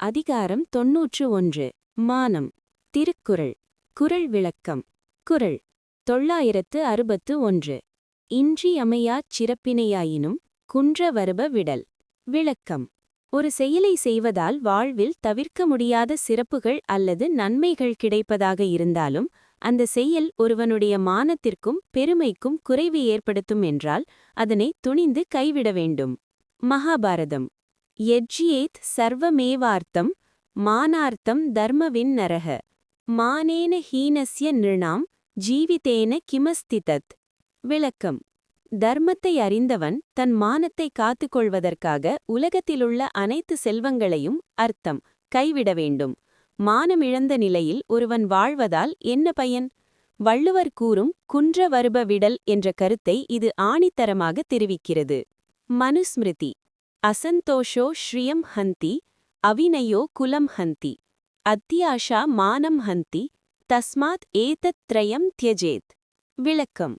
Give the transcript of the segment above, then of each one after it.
அதிகாரம் 91 மானம். திருக்குறள். குறள் விளக்கம். குறள் 961. இன்றியமையாச் சிறப்பினையாயினும் குன்ற வருப விடல். விளக்கம். ஒரு செயலை செய்வதால் வாழ்வில் தவிர்க்க முடியாத சிறப்புகள் அல்லது நன்மைகள் கிடைப்பதாக இருந்தாலும் அந்த செயல் ஒருவனுடைய மானத்திற்கும் பெருமைக்கும் குறைவு ஏற்படுத்தும் என்றால் அதனை துணிந்து கைவிட வேண்டும். மகாபாரதம். யஜ்யேத் சர்வமேவார்த்தம் மானார்த்தம் தர்மவின் நரக மானேன ஹீனஸ்ய நிருணாம் ஜீவிதேன கிமஸ்திதத். விளக்கம். தர்மத்தை அறிந்தவன் தன் மானத்தை காத்துக்கொள்வதற்காக உலகத்திலுள்ள அனைத்து செல்வங்களையும் அர்த்தம் கைவிட வேண்டும். மானமிழந்த நிலையில் ஒருவன் வாழ்வதால் என்ன பயன்? வள்ளுவர் கூறும் குன்ற வருப விடல் என்ற கருத்தை இது ஆணித்தரமாக தெரிவிக்கிறது. மனுஸ்மிருதி. அசந்தோஷோ ஸ்ரியம் ஹந்தி அவிநயோ குலம் ஹந்தி அத்தியாஷா மானம் ஹந்தி தஸ்மாத் ஏதத் த்ரயம் த்யஜேத். விளக்கம்.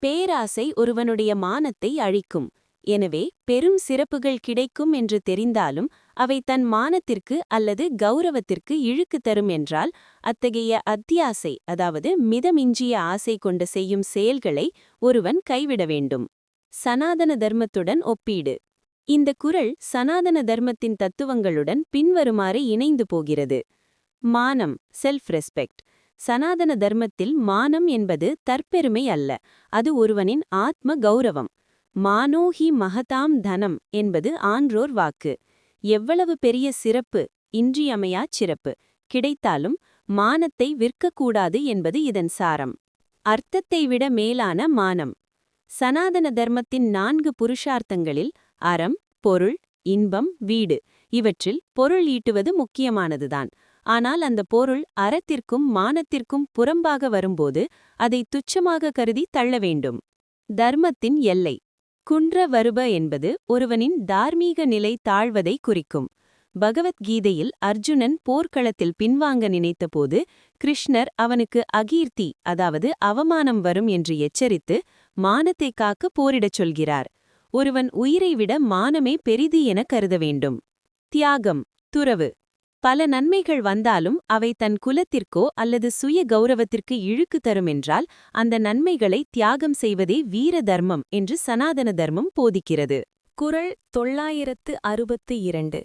பேராசை ஒருவனுடைய மானத்தை அழிக்கும். எனவே பெரும் சிறப்புகள் கிடைக்கும் என்று தெரிந்தாலும் அவை தன் மானத்திற்கு அல்லது கௌரவத்திற்கு இழுக்கு தரும் என்றால் அத்தகைய அத்தியாசை அதாவது மிதமிஞ்சிய ஆசை கொண்டு செய்யும் செயல்களை ஒருவன் கைவிட வேண்டும். சனாதன தர்மத்துடன் ஒப்பீடு. இந்த குறள் சனாதன தர்மத்தின் தத்துவங்களுடன் பின்வருமாறு இணைந்து போகிறது. மானம் செல்ஃப் ரெஸ்பெக்ட். சனாதன தர்மத்தில் மானம் என்பது தற்பெருமை அல்ல, அது ஒருவனின் ஆத்ம கௌரவம். மானோ ஹி மகதாம் தனம் என்பது ஆன்றோர் வாக்கு. எவ்வளவு பெரிய சிறப்பு, இன்றியமையாச் சிறப்பு கிடைத்தாலும் மானத்தை விற்கக்கூடாது என்பது இதன் சாரம். அர்த்தத்தை விட மேலான மானம். சனாதன தர்மத்தின் 4 புருஷார்த்தங்களில் அறம், பொருள், இன்பம், வீடு இவற்றில் பொருள் ஈட்டுவது முக்கியமானதுதான். ஆனால் அந்த பொருள் அறத்திற்கும் மானத்திற்கும் புறம்பாக வரும்போது அதை துச்சமாக கருதி தள்ள வேண்டும். தர்மத்தின் எல்லை. குன்ற வருப என்பது ஒருவனின் தார்மீக நிலை தாழ்வதை குறிக்கும். பகவத்கீதையில் அர்ஜுனன் போர்க்களத்தில் பின்வாங்க நினைத்தபோது கிருஷ்ணர் அவனுக்கு அகீர்த்தி அதாவது அவமானம் வரும் என்று எச்சரித்து மானத்தை காக்க போரிடச் சொல்கிறார். ஒருவன் உயிரை விட மானமே பெரிது என கருத வேண்டும். தியாகம், துறவு. பல நன்மைகள் வந்தாலும் அவை தன் குலத்திற்கோ அல்லது சுய கௌரவத்திற்கு இழுக்கு தருமென்றால் அந்த நன்மைகளை தியாகம் செய்வதே வீர தர்மம் என்று சனாதன தர்மம் போதிக்கிறது. குறள் 962.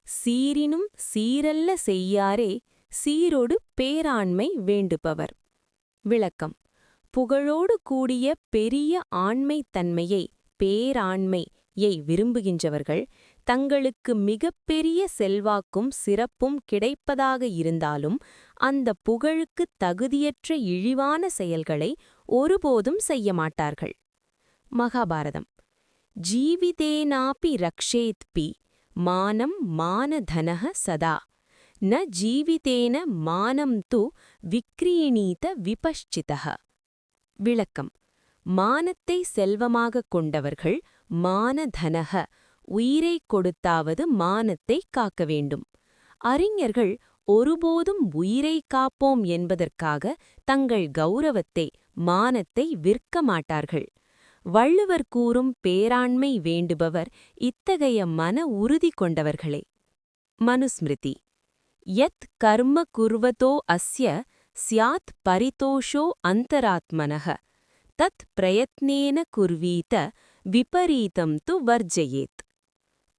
சீரினும் சீரல்ல செய்யாரே சீரொடு பேராண்மை வேண்டுபவர். விளக்கம். புகழோடு கூடிய பெரிய ஆண்மைத் தன்மையை பேராண்மையை விரும்புகின்றவர்கள் தங்களுக்கு மிகப்பெரிய செல்வாக்கும் சிறப்பும் கிடைப்பதாக இருந்தாலும் அந்த புகழுக்குத் தகுதியற்ற இழிவான செயல்களை ஒருபோதும் செய்ய மாட்டார்கள். மகாபாரதம். ஜீவிதேனாபி ரக்ஷேத்பி மானம் மானதனஹ சதா ந ஜீவிதேன மானம் து விக்ரீணீத விபஷ்சிதஹ. விளக்கம். மானத்தை செல்வமாகக் கொண்டவர்கள் மானதனஹ உயிரை கொடுத்தாவது மானத்தை காக்க வேண்டும். அறிஞர்கள் ஒருபோதும் உயிரை காப்போம் என்பதற்காக தங்கள் கௌரவத்தை மானத்தை விற்க மாட்டார்கள். வள்ளுவர் கூறும் பேராண்மை வேண்டுபவர் இத்தகைய மன உறுதி கொண்டவர்களே. மனுஸ்மிருதி. யத் கர்ம குர்வதோ அஸ்ய ஸ்யாத் பரிதோஷோ அந்தராத்மனஹ தத் பிரயத்னேன குர்வீத விபரீதம் து வர்ஜயேத்.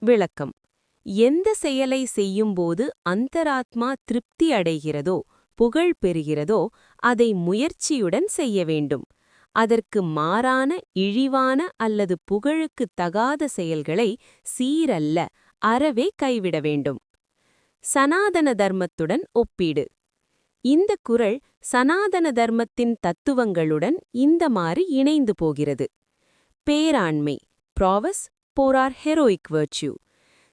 விளக்கம். எந்த செயலை செய்யும்போது அந்தராத்மா திருப்தி அடைகிறதோ புகழ் பெறுகிறதோ அதை முயற்சியுடன் செய்ய வேண்டும். அதற்கு மாறான இழிவான அல்லது புகழுக்குத் தகாத செயல்களை சீரல்ல அறவே கைவிட வேண்டும். சனாதன தர்மத்துடன் ஒப்பீடு. இந்த குறள் சனாதன தர்மத்தின் தத்துவங்களுடன் இந்தமாறு இணைந்து போகிறது. பேராண்மை ப்ராவஸ் போரார் ஹெரோயிக் வர்ச்சியூ.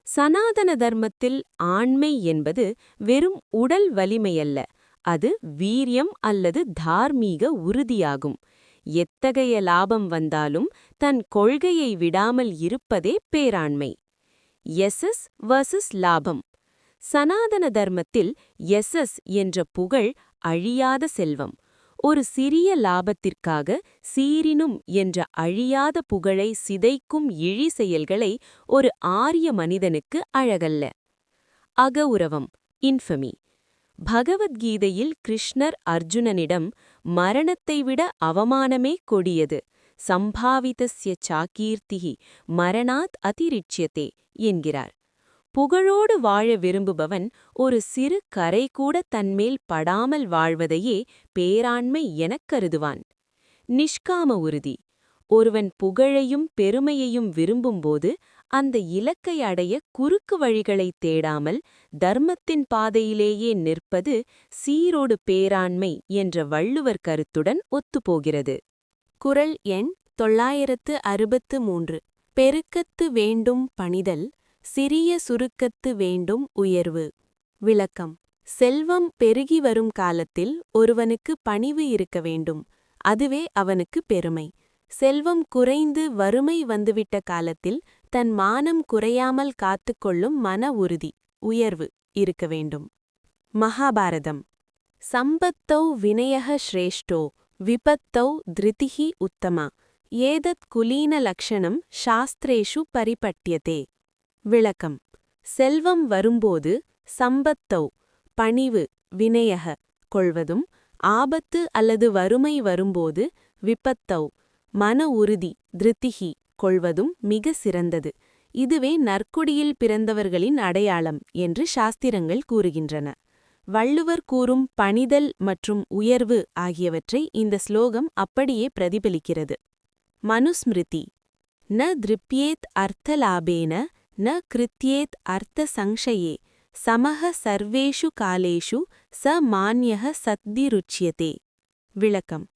சனாதன தர்மத்தில் ஆண்மை என்பது வெறும் உடல் வலிமையல்ல, அது வீரியம் அல்லது தார்மீக உறுதியாகும். எத்தகைய லாபம் வந்தாலும் தன் கொள்கையை விடாமல் இருப்பதே பேராண்மை. எஸ்எஸ் வர்சஸ் லாபம். சனாதன தர்மத்தில் எஸ்எஸ் என்ற புகழ் அழியாத செல்வம். ஒரு சிறிய லாபத்திற்காக சீரினும் என்ற அழியாத புகழை சிதைக்கும் இழி செயல்களை ஒரு ஆரிய மனிதனுக்கு அழகல்ல. அகவுரவம் இன்ஃபமி. பகவத்கீதையில் கிருஷ்ணர் அர்ஜுனனிடம் மரணத்தை விட அவமானமே கொடியது, சம்பாவிதஸ்ய சாகீர்த்திஹி மரணாத் அதிரிச்யதே என்கிறார். புகழோடு வாழ விரும்புபவன் ஒரு சிறு கரை கூட தன்மேல் படாமல் வாழ்வதையே பேராண்மை எனக் கருதுவான். நிஷ்காம உறுதி. ஒருவன் புகழையும் பெருமையையும் விரும்பும்போது அந்த இலக்கை அடைய குறுக்கு வழிகளைத் தேடாமல் தர்மத்தின் பாதையிலேயே நிற்பது சீரோடு பேராண்மை என்ற வள்ளுவர் கருத்துடன் ஒத்துப்போகிறது. குறள் எண் 963. பெருக்கத்து வேண்டும் பணிதல், சிறிய சுருக்கத்து வேண்டும் உயர்வு. விளக்கம். செல்வம் பெருகி வரும் காலத்தில் ஒருவனுக்கு பணிவு இருக்க வேண்டும், அதுவே அவனுக்கு பெருமை. செல்வம் குறைந்து வறுமை வந்துவிட்ட காலத்தில் தன் மானம் குறையாமல் காத்துக்கொள்ளும் மன உறுதி, உயர்வு இருக்க வேண்டும். மகாபாரதம். சம்பத்தௌ வினயः ஸ்ரேஷ்டோ விபத்தௌ திருதிஹி உத்தமா ஏதத் குலீன லக்ஷணம் சாஸ்திரேஷு பரிபட்யதே. விளக்கம். செல்வம் வரும்போது சம்பத்தௌ பணிவு வினயக கொள்வதும், ஆபத்து அல்லது வறுமை வரும்போது விபத்தௌ மன உறுதி திருத்திஹி கொள்வதும் மிக சிறந்தது. இதுவே நற்குடியில் பிறந்தவர்களின் அடையாளம் என்று சாஸ்திரங்கள் கூறுகின்றன. வள்ளுவர் கூறும் பணிதல் மற்றும் உயர்வு ஆகியவற்றை இந்த ஸ்லோகம் அப்படியே பிரதிபலிக்கிறது. மனுஸ்மிருதி. ந திருப்யேத் அர்த்தலாபேன ந கிருத்யேத் அர்த்த சங்ஷயே சமஹ சர்வேஷு காலேஷு ச மான்யஹ சத்திருச்யதே. விளக்கம்.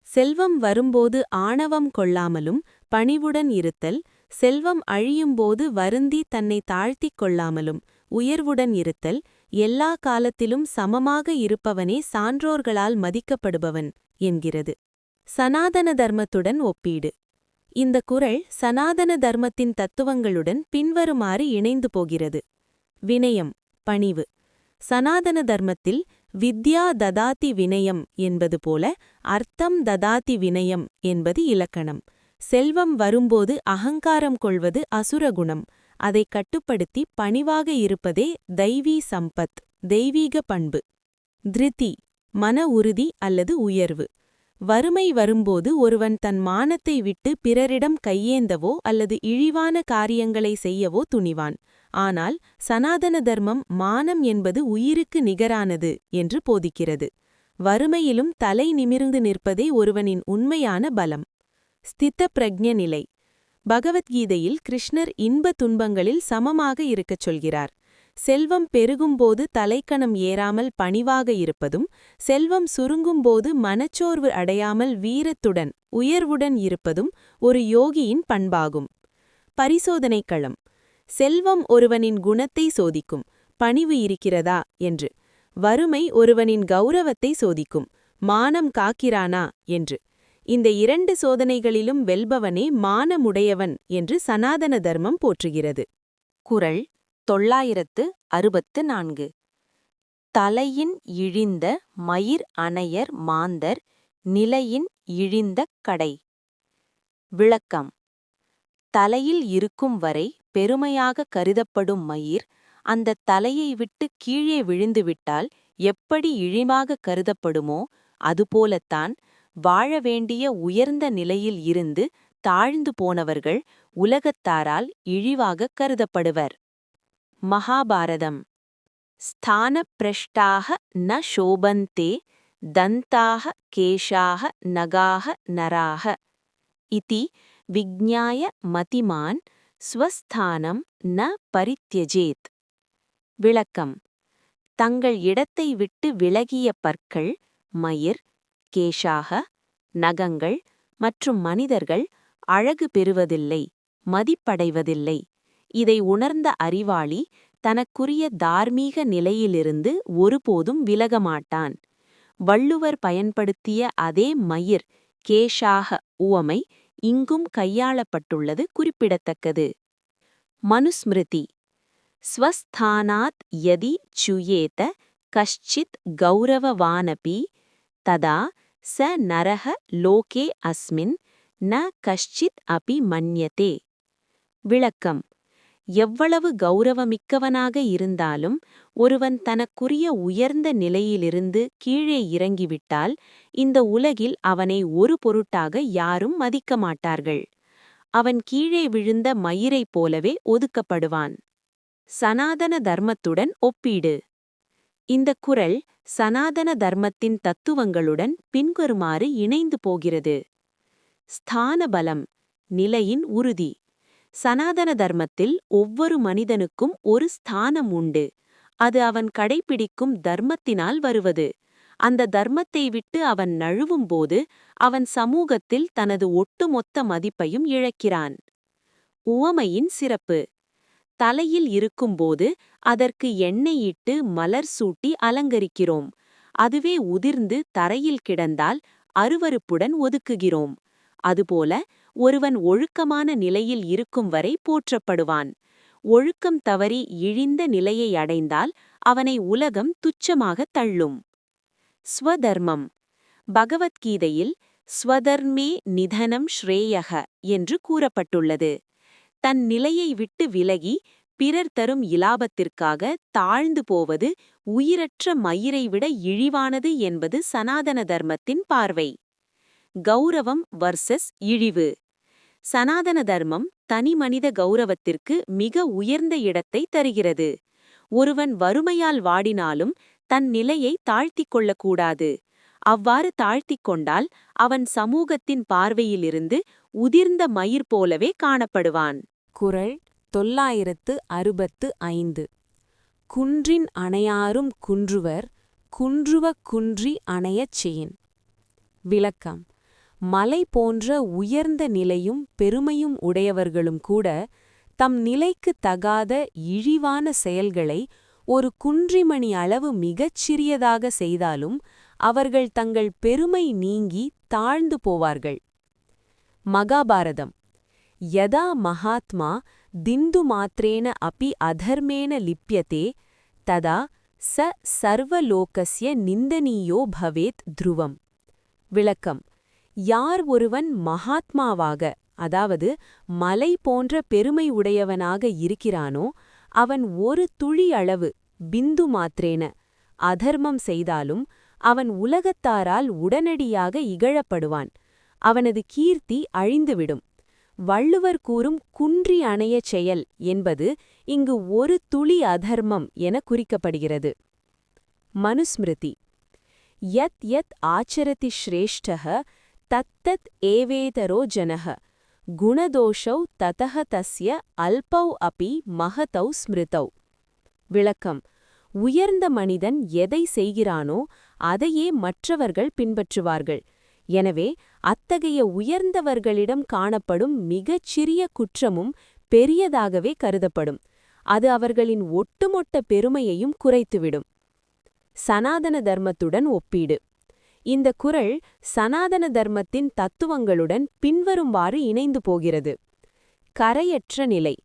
செல்வம் வரும்போது ஆணவம் கொள்ளாமலும் பணிவுடன் இருத்தல், செல்வம் அழியும்போது வருந்தி தன்னை தாழ்த்திக் கொள்ளாமலும் உயர்வுடன் இருத்தல், எல்லா காலத்திலும் சமமாக இருப்பவனே சான்றோர்களால் மதிக்கப்படுபவன் என்கிறது. சனாதன தர்மத்துடன் ஒப்பீடு. இந்த குறள் சனாதன தர்மத்தின் தத்துவங்களுடன் பின்வருமாறு இணைந்து போகிறது. வினயம் பணிவு. சனாதன தர்மத்தில் வித்யா ததாதி வினயம் என்பது போல அர்த்தம் ததாதி வினயம் என்பது இலக்கணம். செல்வம் வரும்போது அகங்காரம் கொள்வது அசுரகுணம், அதை கட்டுப்படுத்தி பணிவாக இருப்பதே தெய்வீ சம்பத், தெய்வீக பண்பு. திருதி மன உறுதி அல்லது உயர்வு. வறுமை வரும்போது ஒருவன் தன் மானத்தை விட்டு பிறரிடம் கையேந்தவோ அல்லது இழிவான காரியங்களை செய்யவோ துணிவான். ஆனால் சனாதன தர்மம் மானம் என்பது உயிருக்கு நிகரானது என்று போதிக்கிறது. வறுமையிலும் தலை நிமிர்ந்து நிற்பதே ஒருவனின் உண்மையான பலம். ஸ்தித பிரக்ஞ நிலை. பகவத்கீதையில் கிருஷ்ணர் இன்ப துன்பங்களில் சமமாக இருக்கச் சொல்கிறார். செல்வம் பெருகும்போது தலைக்கணம் ஏறாமல் பணிவாக இருப்பதும், செல்வம் சுருங்கும்போது மனச்சோர்வு அடையாமல் வீரத்துடன் உயர்வுடன் இருப்பதும் ஒரு யோகியின் பண்பாகும். பரிசோதனை களம். செல்வம் ஒருவனின் குணத்தை சோதிக்கும், பணிவு இருக்கிறதா என்று. வறுமை ஒருவனின் கௌரவத்தை சோதிக்கும், மானம் காக்கிறானா என்று. இந்த இரண்டு சோதனைகளிலும் வெல்பவனே மானமுடையவன் என்று சனாதன தர்மம் போற்றுகிறது. குறள் 964. தலையின் இழிந்த மயிர் அணையர் மாந்தர் நிலையின் இழிந்த கடை. விளக்கம். தலையில் இருக்கும் வரை பெருமையாக கருதப்படும் மயிர் அந்த தலையை விட்டு கீழே விழுந்துவிட்டால் எப்படி இழிவாக கருதப்படுமோ அதுபோலத்தான் வாழ வேண்டிய உயர்ந்த நிலையில் இருந்து தாழ்ந்து போனவர்கள் உலகத்தாரால் இழிவாக கருதப்படுவர். மகாபாரதம். ஸ்தான பிரஷ்டாக ந சோபந்தே தந்தாக கேஷாக நகாக நராக இதி விஜ்ஞாய மதிமான் ஸ்வஸ்தானம் ந பரித்யஜேத். விளக்கம். தங்கள் இடத்தை விட்டு விலகிய பற்கள், மயிர், கேஷாக, நகங்கள் மற்றும் மனிதர்கள் அழகு பெறுவதில்லை, மதிப்படைவதில்லை. இதை உணர்ந்த அறிவாளி தனக்குரிய தார்மீக நிலையிலிருந்து ஒருபோதும் விலகமாட்டான். வள்ளுவர் பயன்படுத்திய அதே மயிர், கேஷாக உவமை இங்கும் கையாளப்பட்டுள்ளது குறிப்பிடத்தக்கது. மனுஸ்மிருதி. ஸ்வஸ்தானாத் யதி சுயேத கஷ்சித் கௌரவவானபி ததா ச நரஹ லோகே அஸ்மின் ந கஷ்சித் அபி மன்யதே. விளக்கம். எவ்வளவு கௌரவமிக்கவனாக இருந்தாலும் ஒருவன் தனக்குரிய உயர்ந்த நிலையிலிருந்து கீழே இறங்கிவிட்டால் இந்த உலகில் அவனை ஒரு பொருட்டாக யாரும் மதிக்க மாட்டார்கள். அவன் கீழே விழுந்த மயிரைப் போலவே ஒதுக்கப்படுவான். சனாதன தர்மத்துடன் ஒப்பீடு. இந்த குறள் சனாதன தர்மத்தின் தத்துவங்களுடன் பின்வருமாறு இணைந்து போகிறது. ஸ்தான பலம், நிலையின் உறுதி. சனாதன தர்மத்தில் ஒவ்வொரு மனிதனுக்கும் ஒரு ஸ்தானம் உண்டு. அது அவன் கடைப்பிடிக்கும் தர்மத்தினால் வருவது. அந்த தர்மத்தை விட்டு அவன் நழுவும்போது அவன் சமூகத்தில் தனது ஒட்டுமொத்த மதிப்பையும் இழக்கிறான். உவமையின் சிறப்பு. தலையில் இருக்கும்போது அதற்கு எண்ணெயிட்டு மலர் சூட்டி அலங்கரிக்கிறோம். அதுவே உதிர்ந்து தரையில் கிடந்தால் அருவருப்புடன் ஒதுக்குகிறோம். அதுபோல ஒருவன் ஒழுக்கமான நிலையில் இருக்கும் வரை போற்றப்படுவான். ஒழுக்கம் தவறி இழிந்த நிலையை அடைந்தால் அவனை உலகம் துச்சமாகத் தள்ளும். ஸ்வதர்மம். பகவத்கீதையில் ஸ்வதர்மே நிதனம் ஸ்ரேயக என்று கூறப்பட்டுள்ளது. தன் நிலையை விட்டு விலகி பிறர் தரும் இலாபத்திற்காக தாழ்ந்து போவது உயிரற்ற மயிரை விட இழிவானது என்பது சனாதன தர்மத்தின் பார்வை. கௌரவம் வர்சஸ் இழிவு. சனாதன தர்மம் தனிமனித கௌரவத்திற்கு மிக உயர்ந்த இடத்தை தருகிறது. ஒருவன் வறுமையால் வாடினாலும் தன் நிலையை தாழ்த்திக் கொள்ளக்கூடாது. அவ்வாறு தாழ்த்திக் கொண்டால் அவன் சமூகத்தின் பார்வையிலிருந்து உதிர்ந்த மயிர் போலவே காணப்படுவான். குறள் 965. குன்றின் அணையாரும் குன்றுவர், குன்றுவ குன்றி அணையச் செயின். விளக்கம். மலை போன்ற உயர்ந்த நிலையும் பெருமையும் உடையவர்களும் கூட தம் நிலைக்குத் தகாத இழிவான செயல்களை ஒரு குன்றிமணி அளவு மிகச் சிறியதாக செய்தாலும் அவர்கள் தங்கள் பெருமை நீங்கி தாழ்ந்து போவார்கள். மகாபாரதம். யதா மகாத்மா திந்து மாத்ரேன அபி அதர்மேன லிப்யதே ததா ச சர்வலோகஸ்ய நிந்தனீயோ பவேத் த்ருவம். விளக்கம். யார் ஒருவன் மகாத்மாவாக, அதாவது மலை போன்ற பெருமை உடையவனாக இருக்கிறானோ அவன் ஒரு துளி அளவு பிந்து மாத்ரேன அதர்மம் செய்தாலும் அவன் உலகத்தாரால் உடனடியாக இகழப்படுவான். அவனது கீர்த்தி அழிந்துவிடும். வள்ளுவர் கூறும் குன்றி அணையச் செயல் என்பது இங்கு ஒரு துளி அதர்மம் என குறிக்கப்படுகிறது. மனுஸ்மிருதி. யத் யத் ஆச்சரதி ஸ்ரேஷ்டஹ தத்தத் ஏவேதரோ ஜனஹ குணதோஷௌ ததஹ தஸ்ய அல்பௌ அபி மகதௌ ஸ்மிருதௌ. விளக்கம். உயர்ந்த மனிதன் எதை செய்கிறானோ அதையே மற்றவர்கள் பின்பற்றுவார்கள். எனவே அத்தகைய உயர்ந்தவர்களிடம் காணப்படும் மிகச் சிறிய குற்றமும் பெரியதாகவே கருதப்படும். அது அவர்களின் ஒட்டுமொத்த பெருமையையும் குறைத்துவிடும். சனாதன தர்மத்துடன் ஒப்பீடு. இந்த குறள் சனாதன தர்மத்தின் தத்துவங்களுடன் பின்வருமாறு இணைந்து போகிறது. கரையற்ற நிலை.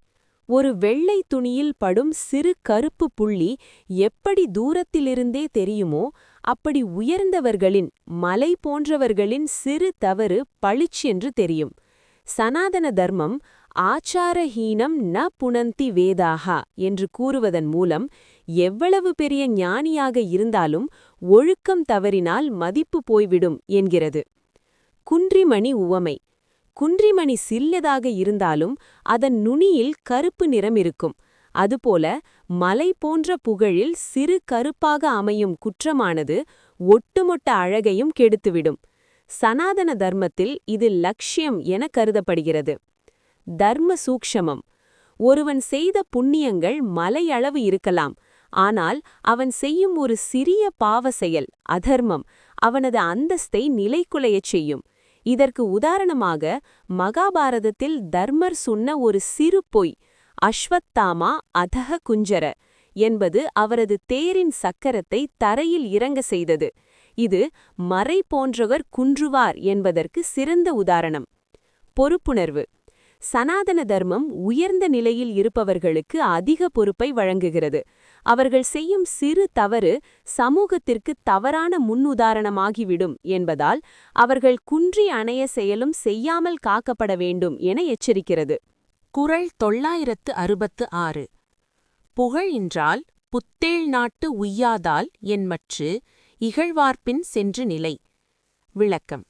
ஒரு வெள்ளை துணியில் படும் சிறு கருப்பு புள்ளி எப்படி தூரத்திலிருந்தே தெரியுமோ அப்படி உயர்ந்தவர்களின், மலை போன்றவர்களின் சிறு தவறு பளிச்சென்று தெரியும். சனாதன தர்மம் ஆச்சாரஹீனம் ந புனந்தி வேதாகா என்று கூறுவதன் மூலம் எவ்வளவு பெரிய ஞானியாக இருந்தாலும் ஒழுக்கம் தவறினால் மதிப்பு போய்விடும் என்கிறது. குன்றிமணி உவமை. குன்றிமணி சிறியதாக இருந்தாலும் அதன் நுனியில் கருப்பு நிறம் இருக்கும். அதுபோல மலை போன்ற புகழில் சிறு கருப்பாக அமையும் குற்றமானது ஒட்டுமொட்ட அழகையும் கெடுத்துவிடும். சனாதன தர்மத்தில் இது லட்சியம் என கருதப்படுகிறது. தர்ம சூக்ஷமம். ஒருவன் செய்த புண்ணியங்கள் மலையளவு இருக்கலாம். ஆனால் அவன் செய்யும் ஒரு சிறிய பாவ செயல், அதர்மம், அவனது அந்தஸ்தை நிலைகுலையச் செய்யும். இதற்கு உதாரணமாக மகாபாரதத்தில் தர்மர் சொன்ன ஒரு சிறு பொய், அஸ்வத்தாமா அதஹ குஞ்சர என்பது அவரது தேரின் சக்கரத்தை தரையில் இறங்க செய்தது. இது மறை போன்றவர் குன்றுவார் என்பதற்கு சிறந்த உதாரணம். பொறுப்புணர்வு. சனாதன தர்மம் உயர்ந்த நிலையில் இருப்பவர்களுக்கு அதிக பொறுப்பை வழங்குகிறது. அவர்கள் செய்யும் சிறு தவறு சமூகத்திற்கு தவறான முன்னுதாரணமாகிவிடும் என்பதால் அவர்கள் குன்றி அணைய செயலும் செய்யாமல் காக்கப்பட வேண்டும் என எச்சரிக்கிறது. குறள் 966. புகழ் இன்றால் புத்தேள் நாட்டு உய்யாதால் என்மற்று இகழ்வார்பின் சென்று நிலை. விளக்கம்.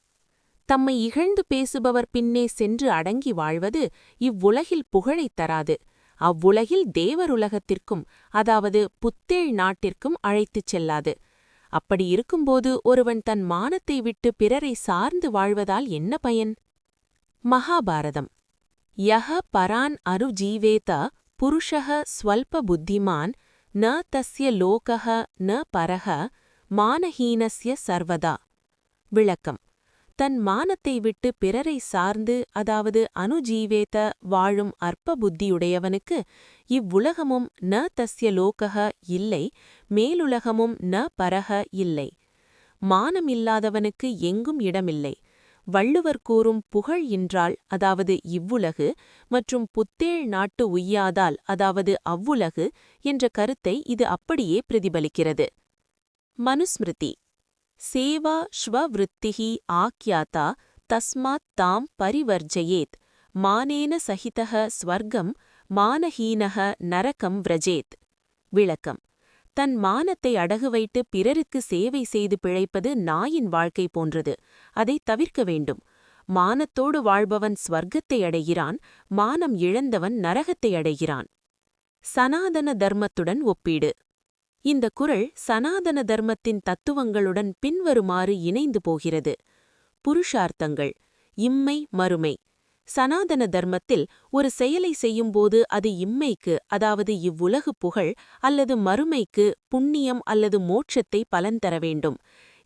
தம்மை இகழ்ந்து பேசுபவர் பின்னே சென்று அடங்கி வாழ்வது இவ்வுலகில் புகழைத் தராது. அவ்வுலகில் தேவருலகத்திற்கும், அதாவது புத்தேள் நாட்டிற்கும் அழைத்துச் செல்லாது. அப்படி இருக்கும்போது ஒருவன் தன் மானத்தை விட்டு பிறரை சார்ந்து வாழ்வதால் என்ன பயன்? மகாபாரதம். யஹ பரான் அருஜீவேத புருஷः ஸ்வல்ப புத்திமான் ந தஸ்ய லோகः ந பரஹ மானஹீனஸ்ய சர்வதா. விளக்கம். தன் மானத்தை விட்டு பிறரை சார்ந்து, அதாவது அனுஜீவேத வாழும் அற்ப புத்தியுடையவனுக்கு இவ்வுலகமும் ந தஸ்ய லோகः இல்லை, மேலுலகமும் ந பரஹ இல்லை. மானமில்லாதவனுக்கு எங்கும் இடமில்லை. வள்ளுவர் கூறும் புகழ் இன்றால், அதாவது இவ்வுலகு, மற்றும் புத்தேள் நாட்டு உய்யாதால், அதாவது அவ்வுலகு என்ற கருத்தை இது அப்படியே பிரதிபலிக்கிறது. மனுஸ்மிருதி. சேவா ஸ்வவிருத்திஹி ஆக்யாதா தஸ்மாத் தாம் பரிவர்ஜயேத் மானேன சகிதஹ ஸ்வர்க்கம் மானஹீனஹ நரகம் விரஜேத். விளக்கம். தன் மானத்தை அடகு வைத்து பிறருக்கு சேவை செய்து பிழைப்பது நாயின் வாழ்க்கை போன்றது. அதை தவிர்க்க வேண்டும். மானத்தோடு வாழ்பவன் ஸ்வர்க்கத்தை அடைகிறான், மானம் இழந்தவன் நரகத்தை அடைகிறான். சனாதன தர்மத்துடன் ஒப்பீடு. இந்த குறள் சனாதன தர்மத்தின் தத்துவங்களுடன் பின்வருமாறு இணைந்து போகிறது. புருஷார்த்தங்கள். இம்மை மறுமை. சனாதன தர்மத்தில் ஒரு செயலை செய்யும்போது அது இம்மைக்கு, அதாவது இவ்வுலகு புகழ், அல்லது மறுமைக்கு புண்ணியம் அல்லது மோட்சத்தை பலன் தர வேண்டும்.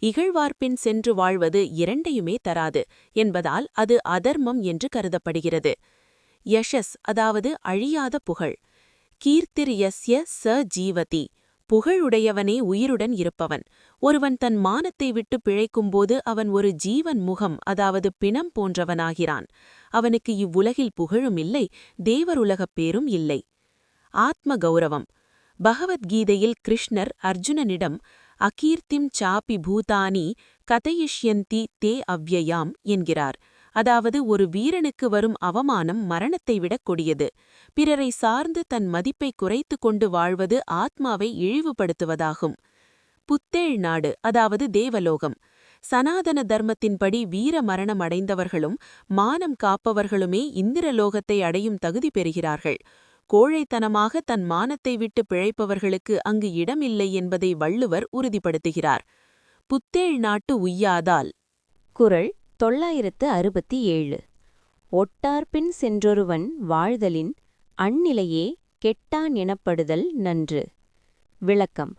இகழ்வார்பின் சென்று வாழ்வது இரண்டையுமே தராது என்பதால் அது அதர்மம் என்று கருதப்படுகிறது. யஷஸ், அதாவது அழியாத புகழ். கீர்த்திர் யஸ்ய ச ஜீவதி. புகழுடையவனே உயிருடன் இருப்பவன். ஒருவன் தன் மானத்தை விட்டு பிழைக்கும்போது அவன் ஒரு ஜீவன் முகம், அதாவது பிணம் போன்றவனாகிறான். அவனுக்கு இவ்வுலகில் புகழும் இல்லை, தேவருலகப் பேரும் இல்லை. ஆத்ம கௌரவம். பகவத்கீதையில் கிருஷ்ணர் அர்ஜுனனிடம் அகீர்த்திம் சாபி பூதானி கதயிஷ்யந்தி தே அவ்யயாம் என்கிறார். அதாவது ஒரு வீரனுக்கு வரும் அவமானம் மரணத்தை விடக் கொடியது. பிறரை சார்ந்து தன் மதிப்பை குறைத்து கொண்டு வாழ்வது ஆத்மாவை இழிவுபடுத்துவதாகும். புத்தேள் நாடு, அதாவது தேவலோகம். சனாதன தர்மத்தின்படி வீர மரணம் அடைந்தவர்களும் மானம் காப்பவர்களுமே இந்திரலோகத்தை அடையும் தகுதி பெறுகிறார்கள். கோழைத்தனமாக தன் மானத்தை விட்டு பிழைப்பவர்களுக்கு அங்கு இடமில்லை என்பதை வள்ளுவர் உறுதிப்படுத்துகிறார். புத்தேள் நாட்டு உய்யாதால். குறள் 967. ஒட்டார்பின் சென்றொருவன் வாழ்தலின் அந்நிலையே கெட்டான் எனப்படுதல் நன்று. விளக்கம்.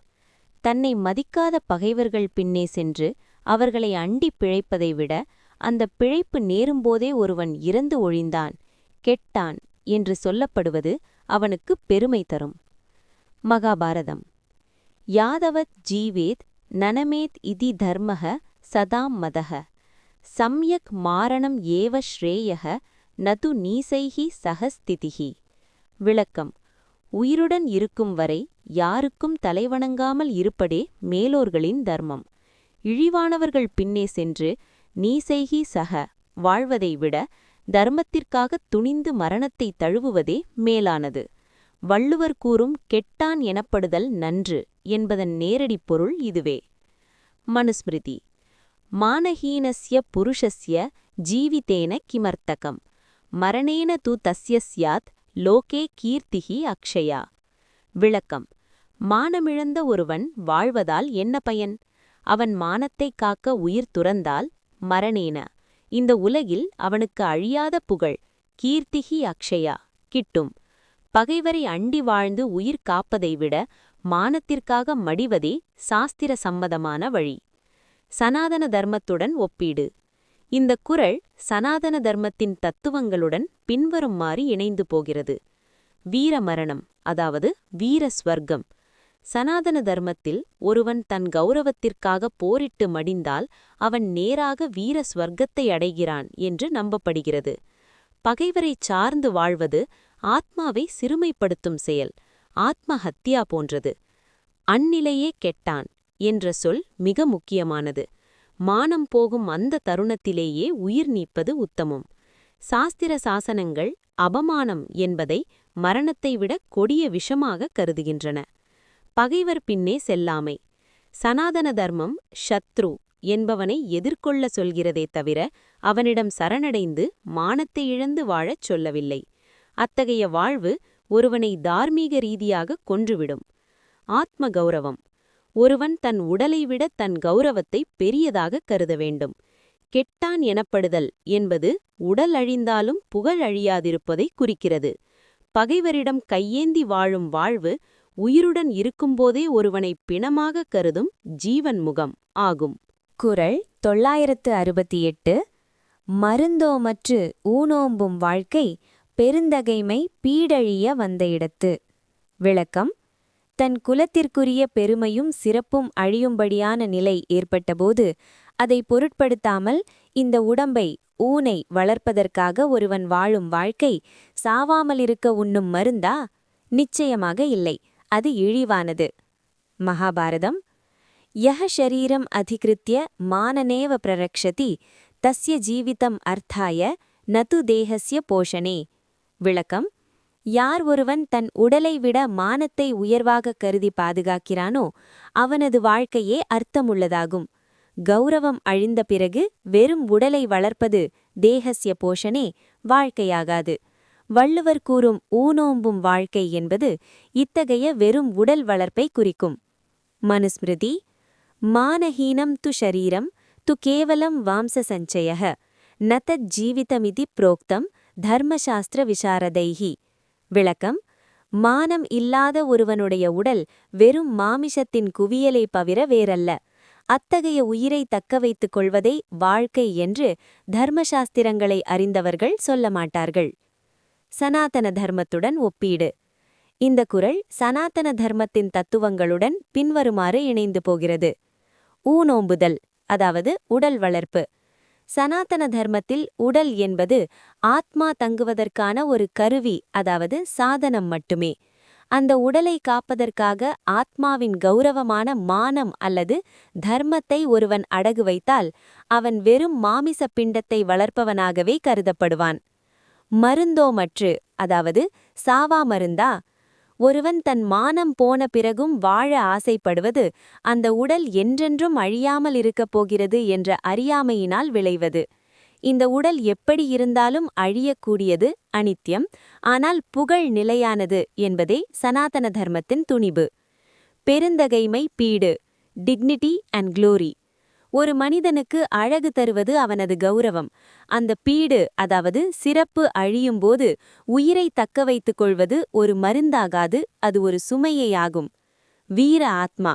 தன்னை மதிக்காத பகைவர்கள் பின்னே சென்று அவர்களை அண்டிப் பிழைப்பதை விட அந்த பிழைப்பு நேரும்போதே ஒருவன் இறந்து ஒழிந்தான், கெட்டான் என்று சொல்லப்படுவது அவனுக்கு பெருமை தரும். மகாபாரதம். யாதவத் ஜீவேத் நனமேத் இதி தர்மஹ சதாம் மதஹ சம்யக் மாரணம் ஏவ ஸ்ரேயஹ நது நீசைஹி சஹஸ்திதிஹி. விளக்கம். உயிருடன் இருக்கும் வரை யாருக்கும் தலைவணங்காமல் இருப்பதே மேலோர்களின் தர்மம். இழிவானவர்கள் பின்னே சென்று நீசைஹி சக வாழ்வதை விட தர்மத்திற்காக துணிந்து மரணத்தை தழுவுவதே மேலானது. வள்ளுவர் கூறும் கெட்டான் எனப்படுதல் நன்று என்பதன் நேரடிப் பொருள் இதுவே. மனுஸ்மிருதி. மானஹீனஸ்ய புருஷஸ்ய ஜீவிதேன கிமர்த்தகம் மரணேன து தஸ்ய ஸ்யாத் லோகே கீர்த்திஹி அக்ஷயா. விளக்கம். மானமிழந்த ஒருவன் வாழ்வதால் என்ன பயன்? அவன் மானத்தைக் காக்க உயிர் துறந்தால் மரணேன இந்த உலகில் அவனுக்கு அழியாத புகழ் கீர்த்திஹி அக்ஷயா கிட்டும். பகைவரை அண்டி வாழ்ந்து உயிர் காப்பதை விட மானத்திற்காக மடிவதே சாஸ்திர சம்மதமான வழி. சனாதன தர்மத்துடன் ஒப்பீடு. இந்த குறள் சனாதன தர்மத்தின் தத்துவங்களுடன் பின்வருமாறு இணைந்து போகிறது. வீர மரணம், அதாவது வீர ஸ்வர்க்கம். சனாதன தர்மத்தில் ஒருவன் தன் கௌரவத்திற்காக போரிட்டு மடிந்தால் அவன் நேராக வீர ஸ்வர்க்கத்தை அடைகிறான் என்று நம்பப்படுகிறது. பகைவரைச் சார்ந்து வாழ்வது ஆத்மாவை சிறுமைப்படுத்தும் செயல், ஆத்ம ஹத்யா போன்றது. அந்நிலையே கெட்டான் என்ற சொல் மிக முக்கியமானது. மானம் போகும் அந்த தருணத்திலேயே உயிர் நீப்பது உத்தமம். சாஸ்திர சாசனங்கள் அபமானம் என்பதை மரணத்தை விட கொடிய விஷமாக கருதுகின்றன. பகைவர் பின்னே செல்லாமை. சனாதன தர்மம் ஷத்ரு என்பவனை எதிர்கொள்ள சொல்கிறதே தவிர அவனிடம் சரணடைந்து மானத்தை இழந்து வாழச் சொல்லவில்லை. அத்தகைய வாழ்வு ஒருவனை தார்மீக ரீதியாக கொன்றுவிடும். ஆத்ம கௌரவம். ஒருவன் தன் உடலை விட தன் கௌரவத்தை பெரியதாக கருத வேண்டும். கெட்டான் எனப்படுதல் என்பது உடல் அழிந்தாலும் புகழ் அழியாதிருப்பதை குறிக்கிறது. பகைவரிடம் கையேந்தி வாழும் வாழ்வு உயிருடன் இருக்கும்போதே ஒருவனை பிணமாக கருதும் ஜீவன் முகம் ஆகும். குறள் 968. மருந்தோமற்று ஊனோம்பும் வாழ்க்கை பெருந்தகைமை பீடழிய வந்த இடத்து. விளக்கம். தன் குலத்திற்குரிய பெருமையும் சிறப்பும் அழியும்படியான நிலை ஏற்பட்டபோது அதை பொருட்படுத்தாமல் இந்த உடம்பை ஊனை வளர்ப்பதற்காக ஒருவன் வாழும் வாழ்க்கை சாவாமலிருக்க உண்ணும் மருந்தா? நிச்சயமாக இல்லை, அது இழிவானது. மகாபாரதம். யஹ ஷரீரம் அதிகிருத்ய மானனேவ பிரரக்ஷதி தஸ்ய ஜீவிதம் அர்த்தாய நது தேஹஸ்ய போஷணே. விளக்கம். யார் ஒருவன் தன் உடலை விட மானத்தை உயர்வாக கருதி பாதுகாக்கிறானோ அவனது வாழ்க்கையே அர்த்தமுள்ளதாகும். கௌரவம் அழிந்த பிறகு வெறும் உடலை வளர்ப்பது தேஹஸ்ய போஷணே வாழ்க்கையாகாது. வள்ளுவர் கூறும் ஊனோம்பும் வாழ்க்கை என்பது இத்தகைய வெறும் உடல் வளர்ப்பை குறிக்கும். மனுஸ்மிருதி. மானஹீனம் து ஷரீரம் து கேவலம் வாம்ச சஞ்சயः ந தத் ஜீவிதமிதி புரோக்தம் தர்மசாஸ்திர விசாரதைஹி. விளக்கம். மானம் இல்லாத ஒருவனுடைய உடல் வெறும் மாமிசத்தின் குவியலை தவிர வேறல்ல. அத்தகைய உயிரை தக்க வைத்துக் கொள்வதை வாழ்க்கை என்று தர்மசாஸ்திரங்களை அறிந்தவர்கள் சொல்ல மாட்டார்கள். சனாதன தர்மத்துடன் ஒப்பீடு. இந்த குறள் சனாதன தர்மத்தின் தத்துவங்களுடன் பின்வருமாறு இணைந்து போகிறது. ஊனோம்புதல், அதாவது உடல் வளர்ப்பு. சனாதன தர்மத்தில் உடல் என்பது ஆத்மா தங்குவதற்கான ஒரு கருவி, அதாவது சாதனம் மட்டுமே. அந்த உடலை காப்பதற்காக ஆத்மாவின் கௌரவமான மானம் அல்லது தர்மத்தை ஒருவன் அடகு வைத்தால் அவன் வெறும் மாமிச பிண்டத்தை வளர்ப்பவனாகவே கருதப்படுவான். மருந்தோமற்று, அதாவது சாவா மருந்தா? ஒருவன் தன் மானம் போன பிறகும் வாழ ஆசைப்படுவது அந்த உடல் என்றென்றும் அழியாமல் இருக்கப் போகிறது என்ற அறியாமையினால் விளைவது. இந்த உடல் எப்படி இருந்தாலும் அழியக்கூடியது, அனித்யம், ஆனால் புகழ் நிலையானது என்பதே சனாதன தர்மத்தின் துணிபு. பெருந்தகைமை பீடு, டிக்னிட்டி அண்ட் க்ளோரி. ஒரு மனிதனுக்கு அழகு தருவது அவனது கௌரவம். அந்த பீடு, அதாவது சிறப்பு அழியும்போது உயிரை தக்க வைத்துக் கொள்வது ஒரு மருந்தாகாது, அது ஒரு சுமையேயாகும். வீர ஆத்மா.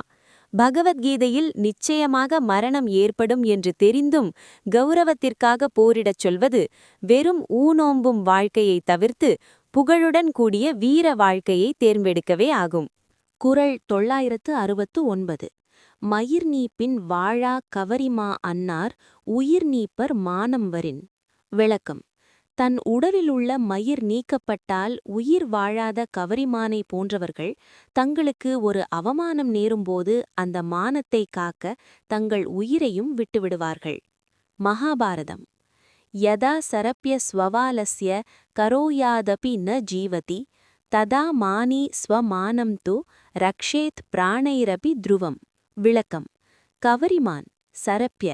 பகவத்கீதையில் நிச்சயமாக மரணம் ஏற்படும் என்று தெரிந்தும் கௌரவத்திற்காக போரிடச் சொல்வது வெறும் ஊனோம்பும் வாழ்க்கையை தவிர்த்து புகழுடன் கூடிய வீர வாழ்க்கையை தேர்ந்தெடுக்கவே ஆகும். குறள் 969. மயிர் நீப்பின் வாழா கவரிமா அன்னார் உயிர் நீப்பர் மானம் வரின். விளக்கம். தன் உடலிலுள்ள மயிர் நீக்கப்பட்டால் உயிர் வாழாத கவரிமானை போன்றவர்கள் தங்களுக்கு ஒரு அவமானம் நேரும்போது அந்த மானத்தை காக்க தங்கள் உயிரையும் விட்டுவிடுவார்கள். மகாபாரதம். யதா சரப்ய ஸ்வவாலஸ்ய கரோயாதபி ந ஜீவதி ததா மானி ஸ்வமானம் து ரக்ஷேத் பிராணைரபி த்ருவம். விளக்கம். கவரிமான் சரப்ய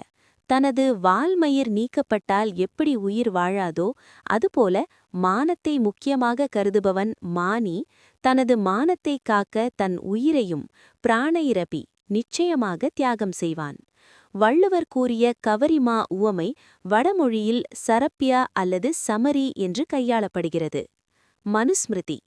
தனது வால்மயிர் நீக்கப்பட்டால் எப்படி உயிர் வாழாதோ அதுபோல மானத்தை முக்கியமாக கருதுபவன் மானி தனது மானத்தை காக்க தன் உயிரையும் பிராணைரபி நிச்சயமாக தியாகம் செய்வான். வள்ளுவர் கூறிய கவரிமா உவமை வடமொழியில் சரப்யா அல்லது சமரி என்று கையாளப்படுகிறது. மனுஸ்மிருதி.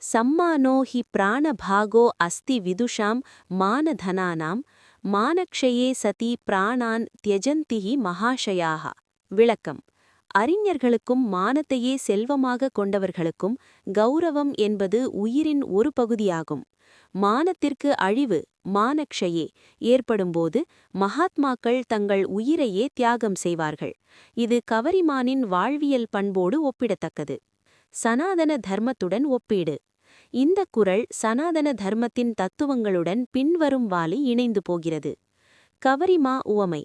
சம்மானோ ஹி பிராணபாகோ அஸ்தி விதுஷாம் மானதனானாம் மானக்ஷயே சதி பிராணான் தியஜந்திஹி மகாஷயாக. விளக்கம். அறிஞர்களுக்கும் மானத்தையே செல்வமாக கொண்டவர்களுக்கும் கௌரவம் என்பது உயிரின் ஒரு பகுதியாகும். மானத்திற்கு அழிவு, மானக்ஷயே, ஏற்படும்போது மகாத்மாக்கள் தங்கள் உயிரையே தியாகம் செய்வார்கள். இது கவரிமானின் வாழ்வியல் பண்போடு ஒப்பிடத்தக்கது. சனாதன தர்மத்துடன் ஒப்பீடு. இந்த குறள் சனாதன தர்மத்தின் தத்துவங்களுடன் பின்வரும் வாலி இணைந்து போகிறது. கவரிமா உவமை.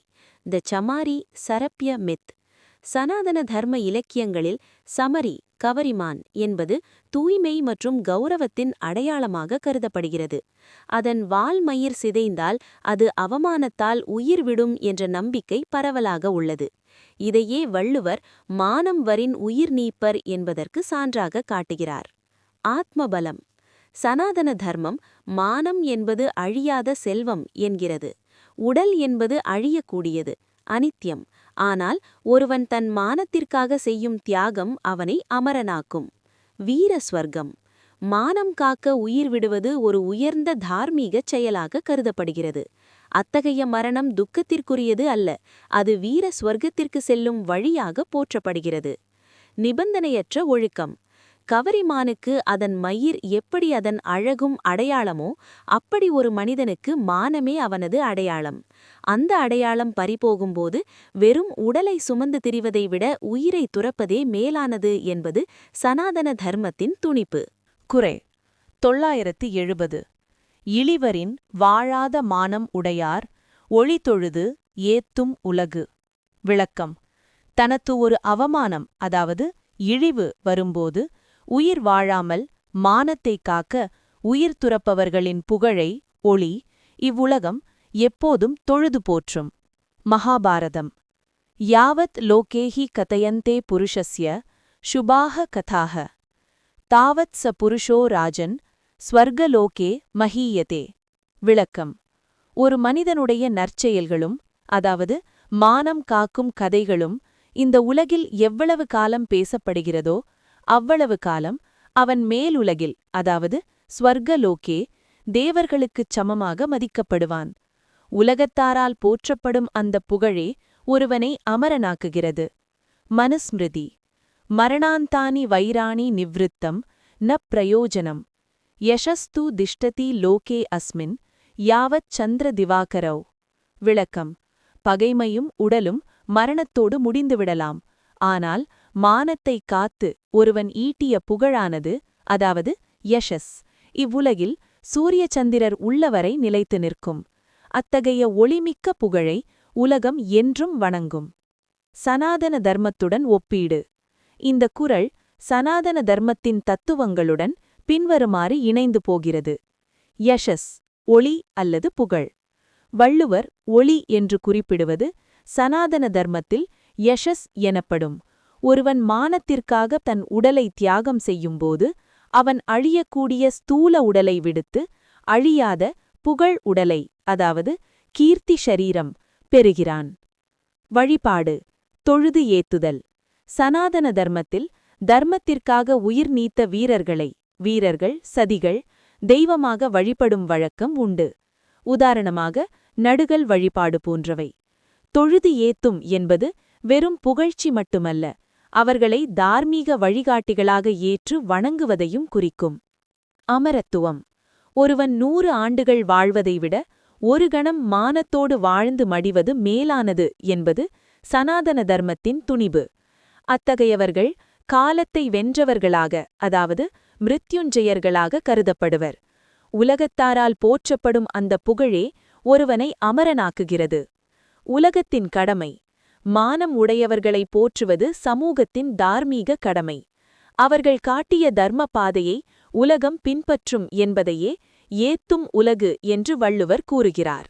த சமாரி சரப்ய மித். சனாதன தர்ம இலக்கியங்களில் சமரி கவரிமான் என்பது தூய்மை மற்றும் கௌரவத்தின் அடையாளமாக கருதப்படுகிறது. அதன் வால் மயிர் சிதைந்தால் அது அவமானத்தால் உயிர் விடும் என்ற நம்பிக்கை பரவலாக உள்ளது. இதையே வள்ளுவர் மானம் வரின் உயிர் நீப்பர் என்பதற்கு சான்றாக காட்டுகிறார். ஆத்மபலம். சனாதன தர்மம் மானம் என்பது அழியாத செல்வம் என்கிறது. உடல் என்பது அழியக்கூடியது, அனித்யம். ஆனால் ஒருவன் தன் மானத்திற்காக செய்யும் தியாகம் அவனை அமரனாக்கும். வீர ஸ்வர்க்கம். மானம் காக்க உயிர் விடுவது ஒரு உயர்ந்த தார்மீக செயலாக கருதப்படுகிறது. அத்தகைய மரணம் துக்கத்திற்குரியது அல்ல, அது வீர ஸ்வர்க்கத்திற்கு செல்லும் வழியாக போற்றப்படுகிறது. நிபந்தனையற்ற ஒழுக்கம். கவரிமானுக்கு அதன் மயிர் எப்படி அதன் அழகும் அடையாளமோ அப்படி ஒரு மனிதனுக்கு மானமே அவனது அடையாளம். அந்த அடையாளம் பறிபோகும்போது வெறும் உடலை சுமந்து திரிவதை விட உயிரை துறப்பதே மேலானது என்பது சனாதன தர்மத்தின் துணிப்பு. குறை 970. இளிவரின் வாழாத மானம் உடையார் ஒளிதொழுது ஏத்தும் உலகு. விளக்கம். தனக்கு ஒரு அவமானம், அதாவது இழிவு வரும்போது உயிர் வாழாமல் மானத்தை காக்க உயிர் துறப்பவர்களின் புகழை, ஒளி இவ்வுலகம் எப்போதும் தொழுது போற்றும். மகாபாரதம். யாவத் லோகேஹி கதயந்தே புருஷஸ்ய சுபாக கதாஹ தாவத் ச புருஷோ ராஜன் ஸ்வர்கலோகே மஹீயதே. விளக்கம். ஒரு மனிதனுடைய நற்செயல்களும், அதாவது மானம் காக்கும் கதைகளும் இந்த உலகில் எவ்வளவு காலம் பேசப்படுகிறதோ அவ்வளவு காலம் அவன் மேலுலகில், அதாவது ஸ்வர்கலோகே தேவர்களுக்குச் சமமாக மதிக்கப்படுவான். உலகத்தாரால் போற்றப்படும் அந்த புகழே ஒருவனை அமரனாக்குகிறது. மனுஸ்மிருதி. மரணாந்தானி வைராணி நிவ்ருத்தம் ந பிரயோஜனம் யசஸ்து திஷ்டதி லோகே அஸ்மின் யாவத் சந்திர திவாகரவ். விளக்கம். பகைமையும் உடலும் மரணத்தோடு முடிந்துவிடலாம். ஆனால் மானத்தை காத்து ஒருவன் ஈட்டிய புகழானது, அதாவது யஷஸ், இவ்வுலகில் சூரிய சந்திரர் உள்ளவரை நிலைத்து நிற்கும். அத்தகைய ஒளிமிக்க புகழை உலகம் என்றும் வணங்கும். சனாதன தர்மத்துடன் ஒப்பீடு. இந்த குறள் சனாதன தர்மத்தின் தத்துவங்களுடன் பின்வருமாறு இணைந்து போகிறது. யஷஸ், ஒளி அல்லது புகழ். வள்ளுவர் ஒளி என்று குறிப்பிடுவது சனாதன தர்மத்தில் யஷஸ் எனப்படும். ஒருவன் மானத்திற்காக தன் உடலை தியாகம் செய்யும்போது அவன் அழியக்கூடிய ஸ்தூல உடலை விடுத்து அழியாத புகழ் உடலை, அதாவது கீர்த்தி ஷரீரம் பெறுகிறான். வழிபாடு. தொழுது ஏத்துதல். சனாதன தர்மத்தில் தர்மத்திற்காக உயிர் நீத்த வீரர்கள் சதிகள் தெய்வமாக வழிபடும் வழக்கம் உண்டு. உதாரணமாக நடுகல் வழிபாடு போன்றவை. தொழுது ஏத்தும் என்பது வெறும் புகழ்ச்சி மட்டுமல்ல, அவர்களை தார்மீக வழிகாட்டிகளாக ஏற்று வணங்குவதையும் குறிக்கும். அமரத்துவம். ஒருவன் 100 ஆண்டுகள் வாழ்வதை விட ஒரு கணம் மானத்தோடு வாழ்ந்து மடிவது மேலானது என்பது சனாதன தர்மத்தின் துணிவு. அத்தகையவர்கள் காலத்தை வென்றவர்களாக, அதாவது மிருத்யுஞ்சயர்களாக கருதப்படுவர். உலகத்தாரால் போற்றப்படும் அந்த புகழே ஒருவனை அமரனாக்குகிறது. உலகத்தின் கடமை. மானம் உடையவர்களை போற்றுவது சமூகத்தின் தார்மீக கடமை. அவர்கள் காட்டிய தர்ம பாதையை உலகம் பின்பற்றும் என்பதையே ஏத்தும் உலகு என்று வள்ளுவர் கூறுகிறார்.